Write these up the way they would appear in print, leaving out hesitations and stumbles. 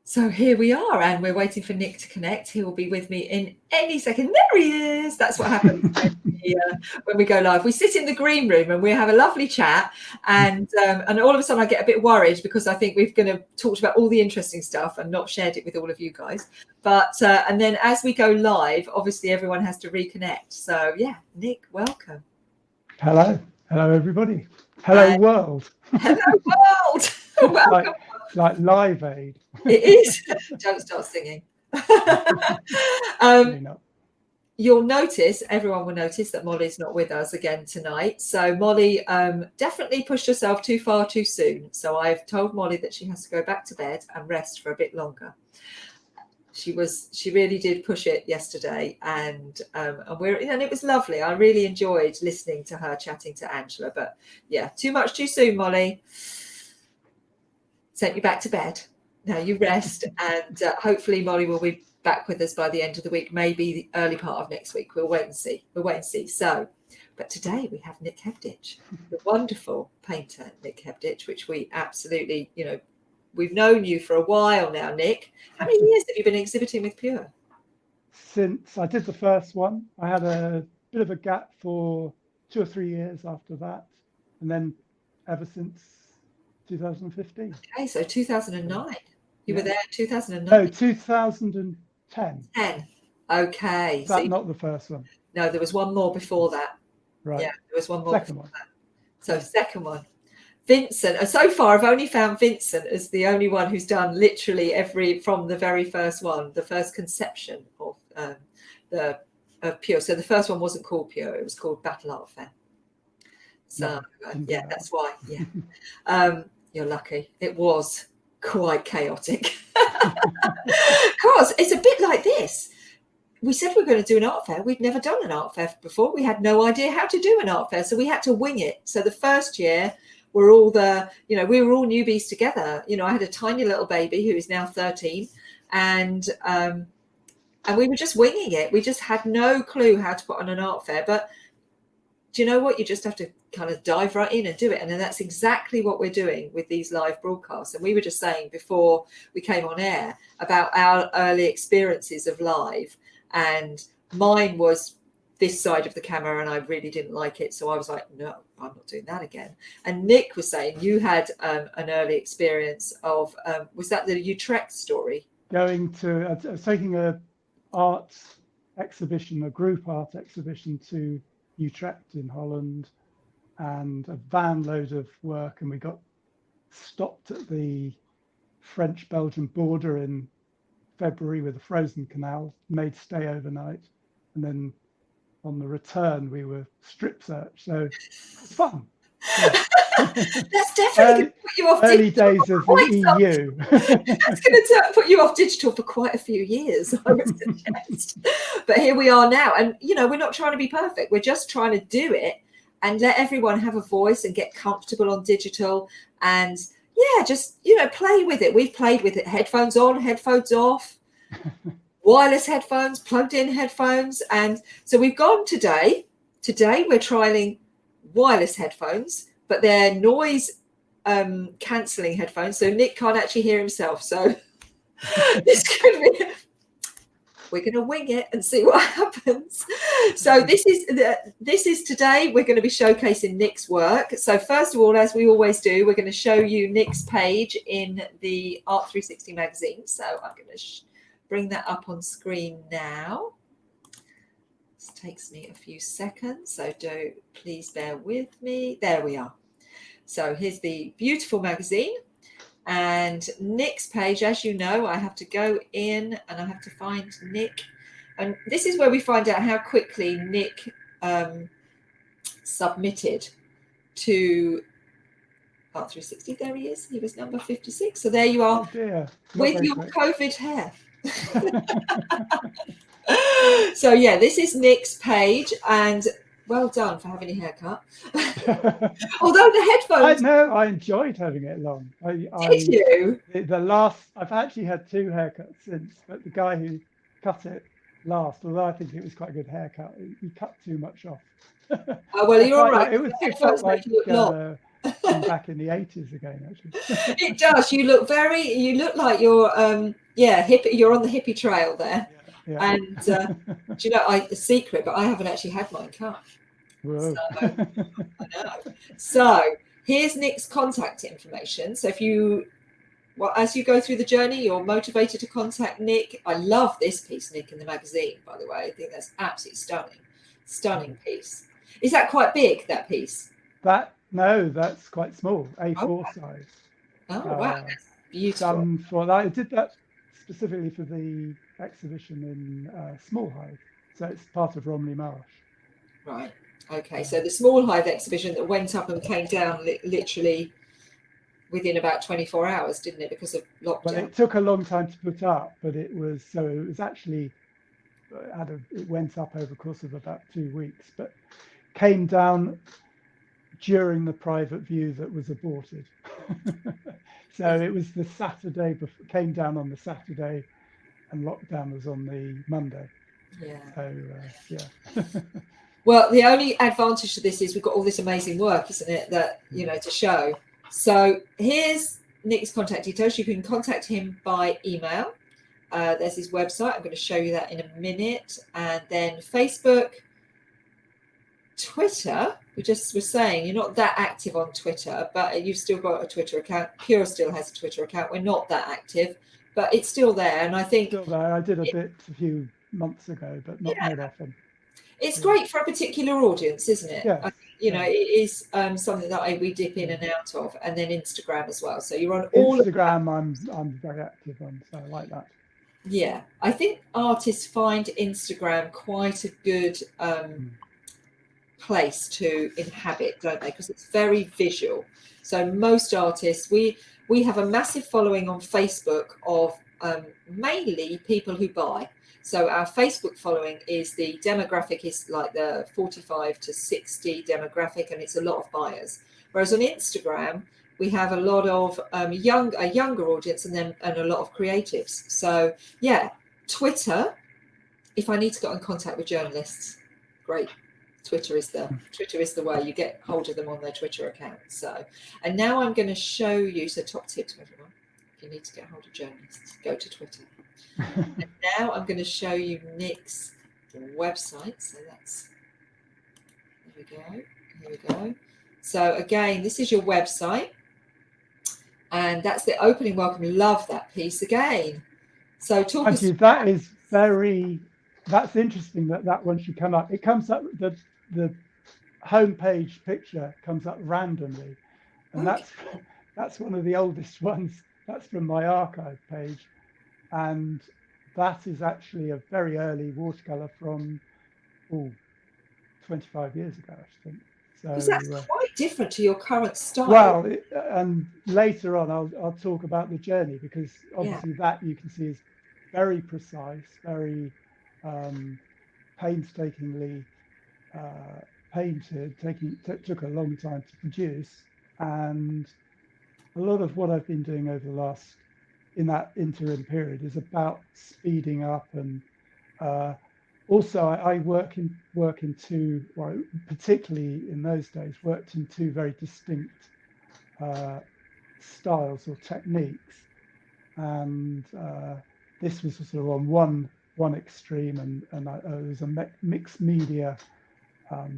So here we are, and we're waiting for Nick to connect. He will be with me in any second. There he is. That's what happens when we go live. We sit in the green room and we have a lovely chat, and all of a sudden I get a bit worried because I think we're going to talk about all the interesting stuff and not shared it with all of you guys. But and then as we go live, obviously everyone has to reconnect. So yeah, Nick, welcome. Hello everybody. Hello world. Hello world. Welcome. Like Live Aid. It is. Don't start singing. You'll notice, everyone will notice that Molly's not with us again tonight. So Molly definitely pushed herself too far too soon. So I've told Molly that she has to go back to bed and rest for a bit longer. She really did push it yesterday, and it was lovely. I really enjoyed listening to her chatting to Angela. But yeah, too much too soon, Molly. Sent you back to bed. Now you rest, and hopefully Molly will be back with us by the end of the week, maybe the early part of next week. We'll wait and see. So, but today we have Nick Hebditch, the wonderful painter Nick Hebditch, which we absolutely, we've known you for a while now, Nick. How many years have you been exhibiting with Pure? Since I did the first one, I had a bit of a gap for 2 or 3 years after that, and then ever since 2015. Okay, so 2009. You were there in 2009? No, 2010. 10. Okay. That's not the first one. No, there was one more before that. Right. Yeah, there was one more. Second one. That. So second one. Vincent. So far, I've only found Vincent as the only one who's done literally from the very first one, the first conception of Pure. So the first one wasn't called Pure; it was called Battle Art Fair. So yeah, that's why. Yeah, you're lucky. It was quite chaotic. Because it's a bit like this. We said we were going to do an art fair. We'd never done an art fair before. We had no idea how to do an art fair, so we had to wing it. So the first year, we were all newbies together. I had a tiny little baby who is now 13, and we were just winging it. We just had no clue how to put on an art fair. But do you know what? You just have to kind of dive right in and do it. And then that's exactly what we're doing with these live broadcasts. And we were just saying before we came on air about our early experiences of live. And mine was this side of the camera, and I really didn't like it. So I was like, no, I'm not doing that again. And Nick was saying you had an early experience of, was that the Utrecht story? I was taking a art exhibition, a group art exhibition to Utrecht in Holland, and a van load of work, and we got stopped at the French-Belgian border in February with a frozen canal, made stay overnight, and then on the return we were strip searched. So it's fun. Yeah. That's definitely going to put you off early digital days of the EU. That's going to put you off digital for quite a few years, I would suggest. But here we are now, and we're not trying to be perfect. We're just trying to do it and let everyone have a voice and get comfortable on digital, and just play with it. We've played with it, headphones on, headphones off, wireless headphones, plugged in headphones. And so we've gone today we're trialing wireless headphones, but they're noise cancelling headphones, so Nick can't actually hear himself. So we're going to wing it and see what happens. So this is today we're going to be showcasing Nick's work. So first of all, as we always do, we're going to show you Nick's page in the ART360 magazine. So I'm going to bring that up on screen now. This takes me a few seconds, so please bear with me. There we are. So here's the beautiful magazine. And Nick's page, as you know, I have to go in and I have to find Nick. And this is where we find out how quickly Nick submitted to ART360. There he is. He was number 56. So there you are with your COVID hair. So yeah, this is Nick's page, and well done for having your hair cut. Although the headphones... I enjoyed having it long. Did you? I've actually had 2 haircuts since, but the guy who cut it last, although I think it was quite a good haircut, he cut too much off. Oh, well, you're all right. It felt like back in the 80s again, actually. It does. You look like you're hippie. You're on the hippie trail there. Yeah. And do you know, a secret, but I haven't actually had mine cut. Whoa. So I know. So here's Nick's contact information. So as you go through the journey, you're motivated to contact Nick. I love this piece, Nick, in the magazine, by the way. I think that's absolutely stunning piece. Is that quite big, that piece? No, that's quite small, A4 size. Oh, wow, that's beautiful. I did that specifically for the exhibition in Small Hive. So it's part of Romney Marsh. Right. Okay. So the Small Hive exhibition that went up and came down literally within about 24 hours, didn't it? Because of lockdown. Well, it took a long time to put up, but it was actually it went up over the course of about 2 weeks, but came down during the private view that was aborted. So it was the Saturday before, came down on the Saturday, and lockdown was on the Monday. Yeah. So yeah. Well, the only advantage to this is we've got all this amazing work, isn't it? That to show. So here's Nick's contact details. You can contact him by email. There's his website. I'm going to show you that in a minute. And then Facebook, Twitter. We just were saying you're not that active on Twitter, but you've still got a Twitter account. Pure still has a Twitter account. We're not that active, but it's still there. And I think still there. I did a bit a few months ago, but not often. It's great for a particular audience, isn't it? Yeah. It is something that we dip in and out of, and then Instagram as well. So you're on all Instagram. I'm very active on, so I like that. Yeah, I think artists find Instagram quite a good place to inhabit, don't they? Because it's very visual. So most artists, we have a massive following on Facebook of mainly people who buy. So our Facebook following is the demographic is like the 45 to 60 demographic, and it's a lot of buyers. Whereas on Instagram, we have a lot of a younger audience, and a lot of creatives. So yeah, Twitter. If I need to get in contact with journalists, great. Twitter is the way. You get hold of them on their Twitter account. So, and now I'm going to show you. So top tip to everyone: if you need to get hold of journalists, go to Twitter. And now I'm going to show you Nick's website. So here we go. So again, this is your website, and that's the opening welcome. Love that piece again. So thank you. That's interesting that one should come up. It comes up, the homepage picture comes up randomly, and that's one of the oldest ones. That's from my archive page, and that is actually a very early watercolor from 25 years ago, I think. So that's quite different to your current style. Well, and later on I'll talk about the journey, because obviously that you can see is very precise, very painstakingly painted. Took a long time to produce, and a lot of what I've been doing over in that interim period is about speeding up, and also I work in two, well, particularly in those days, worked in two very distinct styles or techniques, and this was sort of on one extreme, and there's a mixed media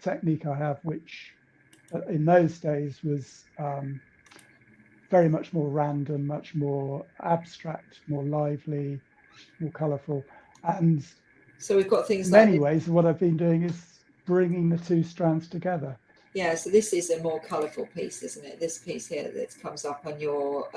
technique I have, which in those days was very much more random, much more abstract, more lively, more colourful. And so we've got things in many ways, what I've been doing is bringing the two strands together. Yeah, so this is a more colourful piece, isn't it? This piece here that comes up on your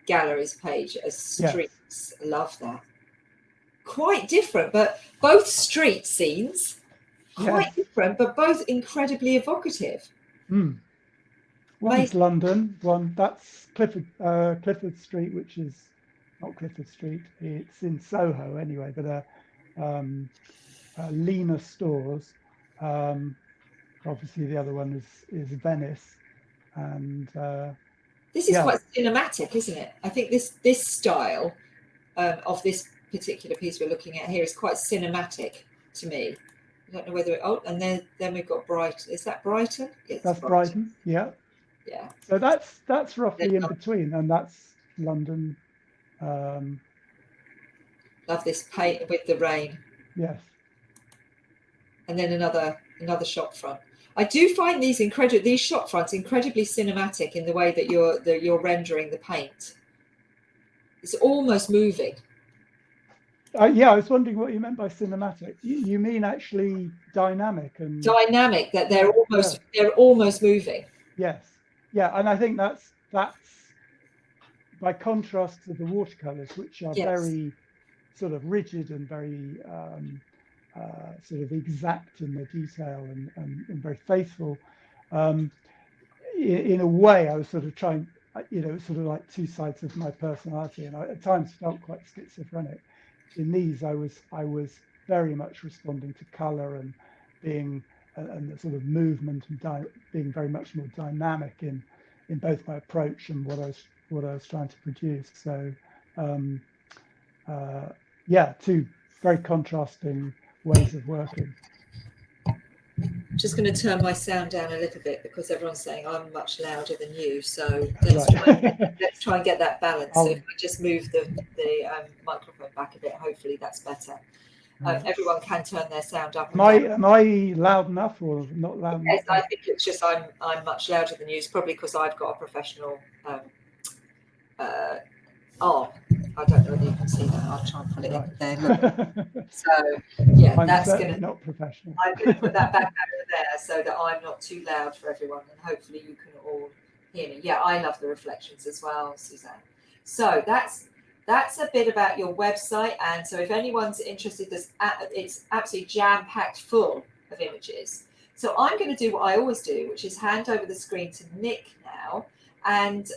galleries page as streets. Yes. Love that. Quite different, but both street scenes, quite different, but both incredibly evocative. One is London, that's Clifford Street, which is not Clifford Street, it's in Soho anyway, but leaner stores. Obviously the other one is Venice, and this is quite cinematic, isn't it? I think this style of this particular piece we're looking at here is quite cinematic to me. I don't know whether and then we've got Brighton. Is that Brighton? Yes, that's Brighton. Yeah. Yeah. So that's roughly in between, and that's London. Love this paint with the rain. Yes. And then another shop front. I do find these shop fronts incredibly cinematic in the way that you're rendering the paint. It's almost moving. Yeah, I was wondering what you meant by cinematic. You mean actually dynamic and dynamic, that they're almost moving. Yes. Yeah, and I think that's by contrast to the watercolors, which are very sort of rigid and very sort of exact in the detail and very faithful. In a way, I was sort of trying, sort of like two sides of my personality, and I at times felt quite schizophrenic. In these, I was very much responding to color and being and the sort of movement and being very much more dynamic in both my approach and what I was trying to produce. So yeah, two very contrasting ways of working. I'm just going to turn my sound down a little bit because everyone's saying I'm much louder than you. So let's try and get that balance. So if I just move the microphone back a bit, hopefully that's better. Everyone can turn their sound up. Am I loud enough or not loud enough? Yes, I think it's just I'm much louder than you. It's probably because I've got a professional arm. I don't know whether you can see that. I'll try and put it in there. Look. So yeah, that's not professional. I'm going to put that back over there so that I'm not too loud for everyone, and hopefully you can all hear me. Yeah, I love the reflections as well, Suzanne. So that's a bit about your website, and so if anyone's interested, it's absolutely jam-packed full of images. So I'm going to do what I always do, which is hand over the screen to Nick now, and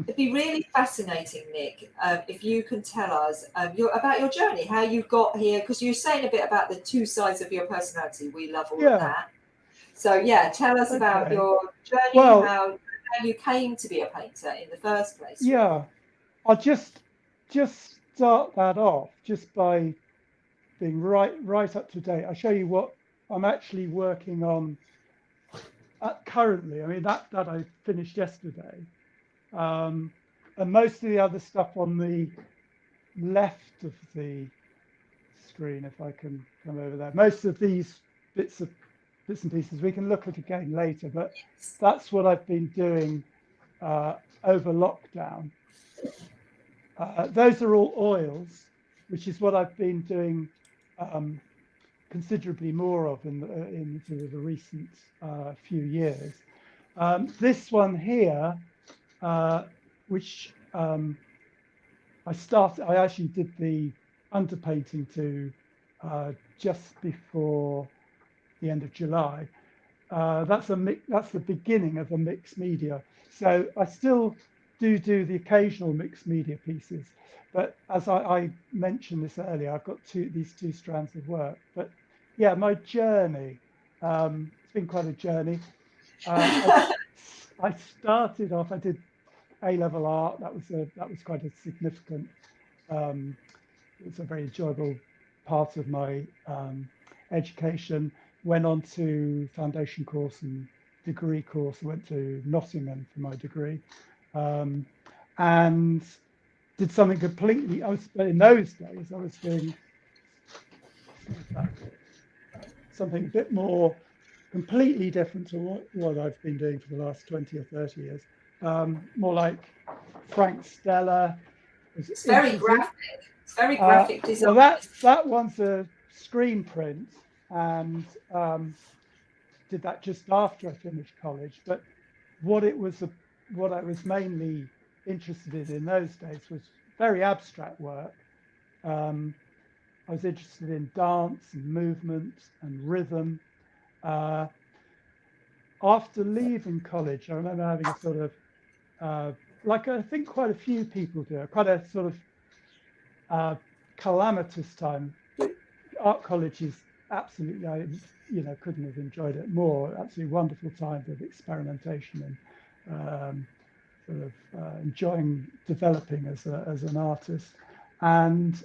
it'd be really fascinating, Nick, if you can tell us about your journey, how you got here, because you're saying a bit about the two sides of your personality. We love all of that. So yeah, tell us about your journey, how you came to be a painter in the first place. Yeah, I'll just start that off just by being right up to date. I'll show you what I'm actually working on currently. I mean, that I finished yesterday. And most of the other stuff on the left of the screen, if I can come over there, most of these bits and pieces we can look at again later, but that's what I've been doing over lockdown. Those are all oils, which is what I've been doing considerably more of in sort of the recent few years. This one here, which I actually did the underpainting to just before the end of July. That's the beginning of a mixed media. So I still do the occasional mixed media pieces, but as I mentioned this earlier, I've got these two strands of work. But yeah, my journey, it's been quite a journey. I started off, I did A-level art. That was quite a significant, it's a very enjoyable part of my education. Went on to foundation course and degree course. I went to Nottingham for my degree, and did something completely. In those days, I was doing something a bit more completely different to what I've been doing for the last 20 or 30 years. More like Frank Stella. It's very graphic. It's very graphic design. Well, that one's a screen print, and did that just after I finished college. But what I was mainly interested in those days was very abstract work. I was interested in dance and movement and rhythm. After leaving college, I remember having a sort of like I think quite a few people do, quite a sort of calamitous time. Art college is absolutely, I couldn't have enjoyed it more. Absolutely wonderful time of experimentation and sort of enjoying developing as an artist, and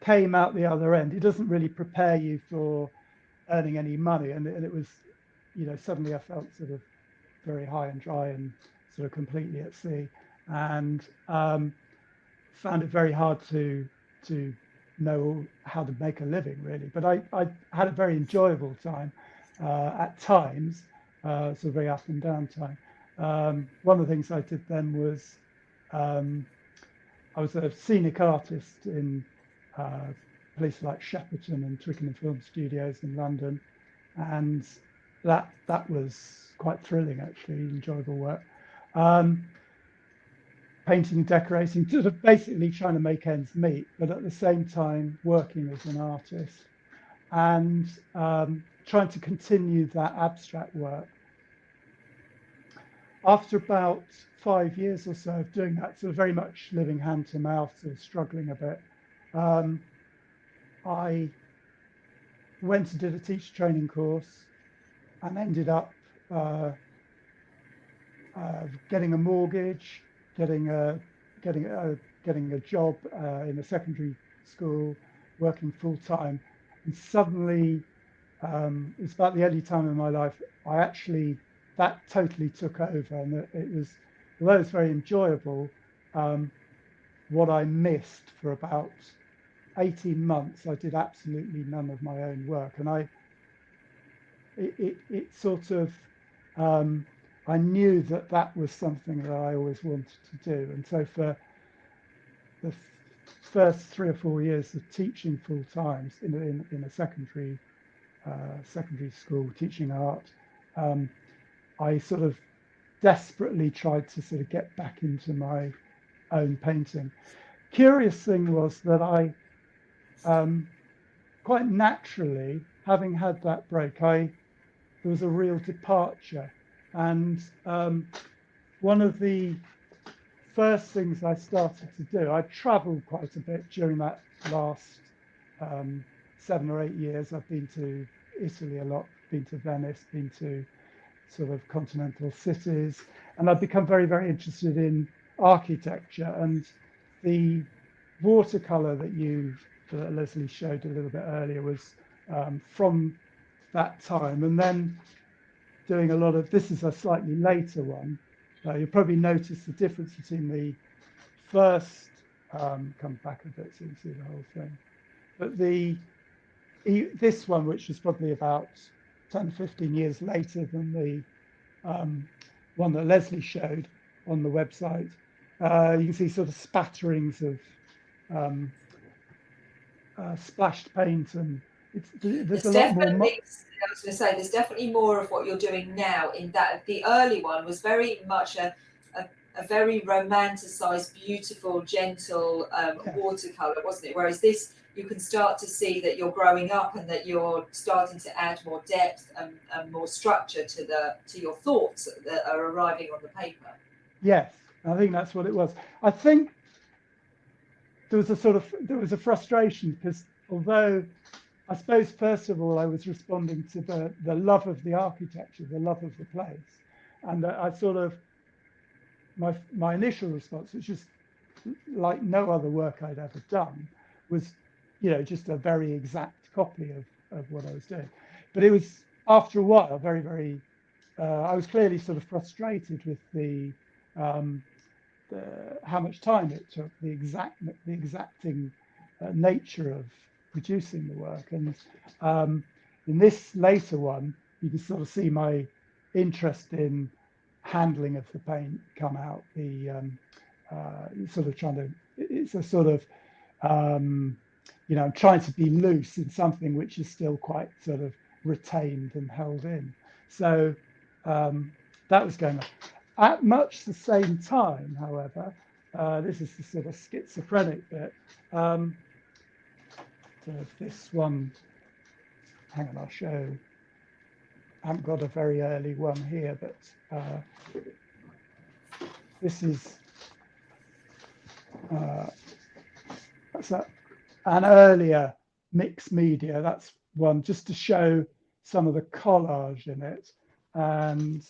came out the other end. It doesn't really prepare you for earning any money, and it was, suddenly I felt sort of very high and dry and sort of completely at sea, and found it very hard to know how to make a living, really. But I had a very enjoyable time at times, sort of very up and down time. One of the things I did then was I was a scenic artist in places like Shepperton and Twickenham Film Studios in London, and that was quite thrilling, actually, enjoyable work. Painting and decorating, sort of basically trying to make ends meet, but at the same time working as an artist and trying to continue that abstract work. After about 5 years or so of doing that, sort of very much living hand to mouth, sort of struggling a bit, I went and did a teacher training course and ended up getting a mortgage, getting a job in a secondary school, working full time, and suddenly it's about the only time in my life that totally took over, and it was, although it's very enjoyable, what I missed for about 18 months. I did absolutely none of my own work, and it sort of I knew that was something that I always wanted to do, and so for the first 3 or 4 years of teaching full time in a secondary school teaching art, I sort of desperately tried to sort of get back into my own painting. Curious thing was that I quite naturally, having had that break, there was a real departure. And one of the first things I started to do, I traveled quite a bit during that last 7 or 8 years. I've been to Italy a lot, been to Venice, been to sort of continental cities, and I've become very, very interested in architecture. And the watercolor that Leslie showed a little bit earlier was from that time. And then doing a lot of, this is a slightly later one. You'll probably notice the difference between the first, come back a bit so you can see the whole thing. But this one, which was probably about 10, 15 years later than the one that Leslie showed on the website, you can see sort of spatterings of splashed paint, and there's a lot more. I was going to say, there's definitely more of what you're doing now, in that the early one was very much a very romanticized, beautiful, gentle watercolor, wasn't it? Whereas this, you can start to see that you're growing up and that you're starting to add more depth and more structure to your thoughts that are arriving on the paper. Yes, I think that's what it was. I think there was a frustration, because although I suppose, first of all, I was responding to the love of the architecture, the love of the place. And I sort of, my initial response, which is like no other work I'd ever done, was, just a very exact copy of what I was doing. But it was, after a while, very, very, I was clearly sort of frustrated with the how much time it took, the exacting nature of producing the work. And in this later one, you can sort of see my interest in handling of the paint come out. The sort of trying to, it's a sort of I'm trying to be loose in something which is still quite sort of retained and held in. So that was going on. At much the same time, however, this is the sort of schizophrenic bit. So this one, hang on, I'll show. I haven't got a very early one here, but this is that's an earlier mixed media. That's one just to show some of the collage in it. And